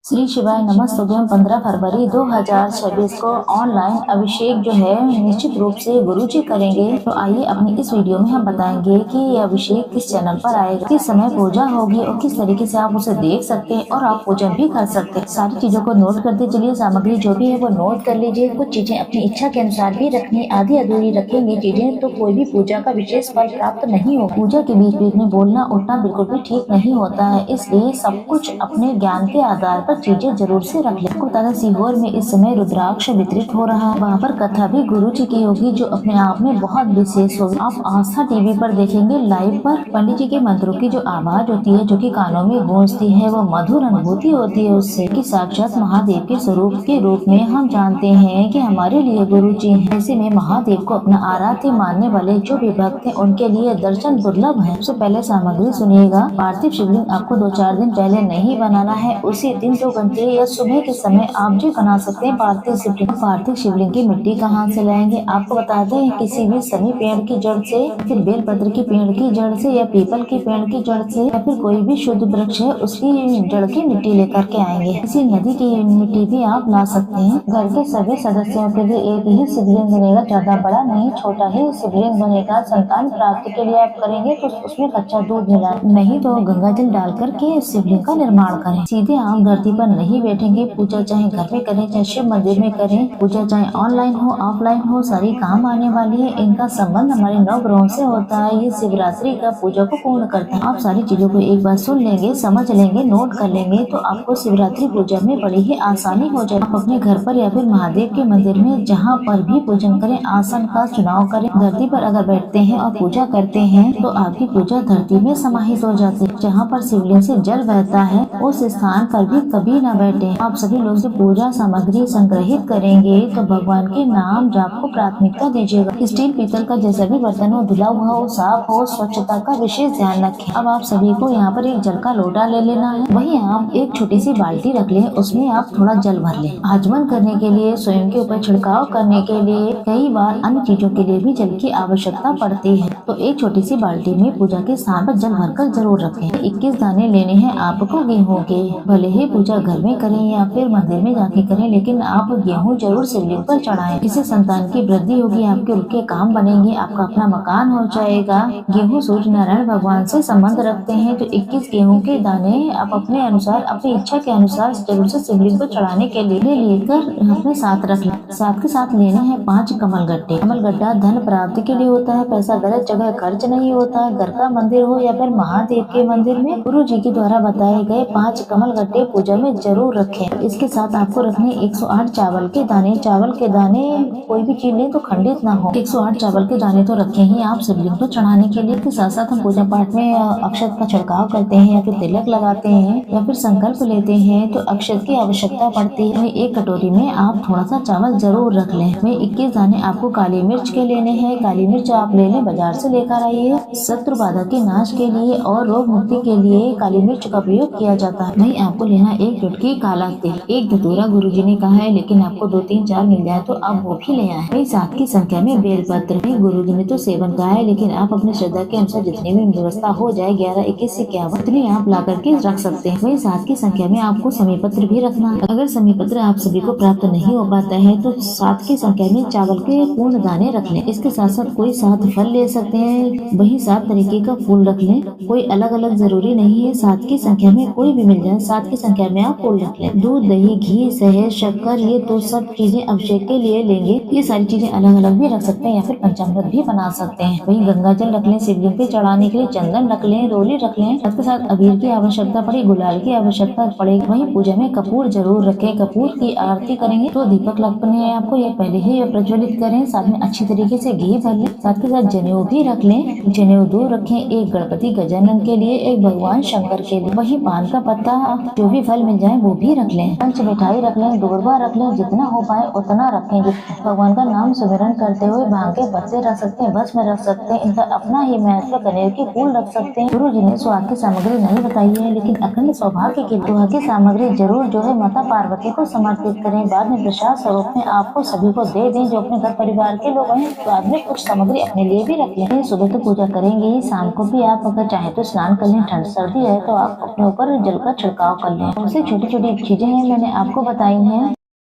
श्री शिवाय नमस्तुभ्यम 15 फरवरी 2026 को ऑनलाइन अभिषेक जो है निश्चित रूप से गुरु जी करेंगे। तो आइए अपनी इस वीडियो में हम बताएंगे कि ये अभिषेक किस चैनल पर आएगा, किस समय पूजा होगी और किस तरीके से आप उसे देख सकते हैं और आप पूजन भी कर सकते हैं। सारी चीजों को नोट करते चलिए, सामग्री जो भी है वो नोट कर लीजिए। कुछ चीजें अपनी इच्छा के अनुसार भी रखनी, आधी अधूरी रखेंगे चीजें तो कोई भी पूजा का विशेष फल प्राप्त नहीं होगा। पूजा के बीच बीच में बोलना उठना बिल्कुल भी ठीक नहीं होता है, इसलिए सब कुछ अपने ज्ञान के आधार पर चीजें जरूर से रख ले। आपको बता दें सीहोर में इस समय रुद्राक्ष वितरित हो रहा है, वहाँ पर कथा भी गुरु जी की होगी जो अपने आप में बहुत विशेष होगी। आप आस्था टीवी पर देखेंगे लाइव पर पंडित जी के मंत्रों की जो आवाज होती है जो कि कानों में गूंजती है वो मधुर अनुभूति होती है उससे कि साक्षात महादेव के स्वरूप के रूप में हम जानते हैं कि हमारे लिए गुरु जी हैं। ऐसे में महादेव को अपना आराध्य मानने वाले जो भी भक्त हैं उनके लिए दर्शन दुर्लभ है। सबसे पहले सामग्री सुनिएगा। पार्थिव शिवलिंग आपको 2-4 दिन पहले नहीं बनाना है, उसी दिन 2 घंटे या सुबह के समय आप जी बना सकते हैं पार्थिव शिवलिंग। पार्थिव शिवलिंग की मिट्टी कहाँ से लाएंगे आपको बता दें, किसी भी सनी पेड़ की जड़ से, फिर बेलपत्र की पेड़ की जड़ से या पीपल की पेड़ की जड़ से या फिर कोई भी शुद्ध वृक्ष है उसकी जड़ की मिट्टी लेकर के आएंगे। किसी नदी की मिट्टी भी आप ला सकते हैं। घर के सभी सदस्यों के लिए एक ही शिवलिंग बनेगा, ज्यादा बड़ा नहीं छोटा ही शिवलिंग बनेगा। संतान प्राप्ति के लिए आप करेंगे तो उसमें कच्चा दूध मिलाएं, नहीं तो गंगा जल डाल करके शिवलिंग का निर्माण करें। सीधे आप धरती पर नहीं बैठेंगे। पूजा चाहे घर में करें चाहे शिव मंदिर में करें, पूजा चाहे ऑनलाइन हो ऑफलाइन हो, सारी काम आने वाली है। इनका संबंध हमारे 9 ग्रहों से होता है। ये शिवरात्रि का पूजा को पूर्ण करता है। आप सारी चीजों को एक बार सुन लेंगे, समझ लेंगे, नोट कर लेंगे तो आपको शिवरात्रि पूजा में बड़ी ही आसानी हो जाए। आप अपने घर पर या फिर महादेव के मंदिर में जहाँ पर भी पूजन करें आसन का चुनाव करें। धरती पर अगर बैठते हैं और पूजा करते हैं तो आपकी पूजा धरती में समाहित हो जाती है। जहाँ पर शिवलिंग से जल बहता है उस स्थान पर भी कभी न बैठे। आप सभी लोग जो पूजा सामग्री संग्रहित करेंगे तो भगवान के नाम जाप को प्राथमिकता दीजिएगा। स्टील पीतल का जैसा भी बर्तन हो, धुला हुआ हो, साफ हो, स्वच्छता का विशेष ध्यान रखें। अब आप सभी को यहाँ पर एक जल का लोटा ले लेना है। वहीं आप एक छोटी सी बाल्टी रख लें, उसमें आप थोड़ा जल भर लें। आचमन करने के लिए, स्वयं के ऊपर छिड़काव करने के लिए, कई बार अन्य चीजों के लिए भी जल की आवश्यकता पड़ती है। तो एक छोटी सी बाल्टी में पूजा के स्थान पर जल भरकर जरूर रखें। 21 दाने लेने हैं आपको गेहूं के। भले ही पूजा घर में करें या फिर मंदिर में जाके करें, लेकिन आप गेहूं जरूर शिवलिंग पर चढ़ाएं। इससे संतान की वृद्धि होगी, आपके रुके काम बनेंगे, आपका अपना मकान हो जाएगा। गेहूं सूर्य नारायण भगवान से संबंध रखते हैं तो 21 गेहूं के दाने आप अपने अनुसार, अपनी इच्छा के अनुसार जरूर से शिवलिंग पर चढ़ाने के लिए लेकर अपने साथ रख लें। साथ के साथ लेने हैं 5 कमल गट्टे। कमल गड्ढा धन प्राप्ति के लिए होता है, पैसा गलत जगह खर्च नहीं होता है। घर का मंदिर हो या फिर महादेव के मंदिर में गुरु जी के द्वारा बताए गए 5 कमल गट्टे पूजा में जरूर रखें। इसके साथ आपको रखने 108 चावल के दाने। चावल के दाने कोई भी चीज लें तो खंडित ना हो। 108 चावल के दाने तो रखे ही आप शिवलिंग को चढ़ाने के लिए। इसके साथ साथ हम पूजा पाठ में अक्षत का छिड़काव करते हैं या फिर तिलक लगाते हैं या फिर संकल्प लेते हैं तो अक्षत की आवश्यकता पड़ती है। एक कटोरी में आप थोड़ा सा चावल जरूर रख लें। 21 दाने आपको काली मिर्च के लेने हैं। काली मिर्च आप ले लें, बाजार से लेकर आइए। शत्रु बाधा के नाश के लिए और रोग मुक्ति के लिए काली मिर्च का प्रयोग किया जाता है। वही आपको लेना 1 चुटकी काला तिल। एक धतूरा गुरु जी ने कहा है, लेकिन आपको 2, 3, 4 मिल जाए तो आप वो भी ले आए। 7 की संख्या में बेलपत्र। गुरु जी ने तो सेवन कहा है, लेकिन आप अपने श्रद्धा के अनुसार जितनी भी व्यवस्था हो जाए 11, 21 से 51 उतनी आप ला करके रख सकते हैं। वही 7 की संख्या में आपको समी पत्र भी रखना है। अगर समी पत्र आप सभी को प्राप्त नहीं हो पाता है तो 7 की संख्या में चावल के पूर्ण दाने रख लें। इसके साथ साथ कोई 7 फल ले सकते हैं, वही 7 तरीके का फूल रख लें। कोई अलग अलग जरूरी नहीं है, 7 की संख्या में कोई भी मिल जाए। 7 की संख्या में आप फूल रख लें। दूध, दही, घी, शहद, शक्कर, ये तो सब चीजें अभिषेक के लिए लेंगे। ये सारी चीजें अलग अलग भी रख सकते हैं या फिर पंचामृत भी बना सकते हैं। वही गंगा जल रख लें। शिवलिंग पे चढ़ाने के लिए चंदन रख लें, रोली रख लें। इसके साथ अबीर की आवश्यकता पड़े, गुलाल की आवश्यकता पड़ेगी। वही पूजा में कपूर जरूर रखें। कपूर की आरती करेंगे तो दीपक लगने है आपको, ये पहले ही प्रज्वलित करें। साथ में अच्छी तरीके से घी भर लें। साथ के साथ जनेऊ भी रख लें। जनेऊ 2 रखें, एक गणपति गजानन के लिए, एक भगवान शंकर के लिए। वही पान का पत्ता, जो भी फल मिल जाए वो भी रख लें। पंच मिठाई रख लें, दूरबा रख लें, जितना हो पाए उतना रखें। भगवान का नाम सुमिरन करते हुए भांग के पत्ते रख सकते हैं, भस्म रख सकते हैं। इनका अपना ही महत्व, कनेर के फूल रख सकते हैं। गुरु जी ने सुहाग की सामग्री नहीं बताई है, लेकिन अखंड सौभाग्य की सुहाग की सामग्री जरूर जो है माता पार्वती को समर्पित करें। बाद में प्रसाद स्वरूप में आपको सभी को दे दें। जो अपने घर परिवार के लोग हैं बाद में कुछ सामग्री अपने लिए भी रख लें। सुबह तो पूजा करेंगे ही, शाम को भी आप अगर चाहे तो स्नान कर लें। ठंड सर्दी है तो आप अपने ऊपर जल का छिड़काव कर लें। से छोटी छोटी चीजें हैं मैंने आपको बताई हैं।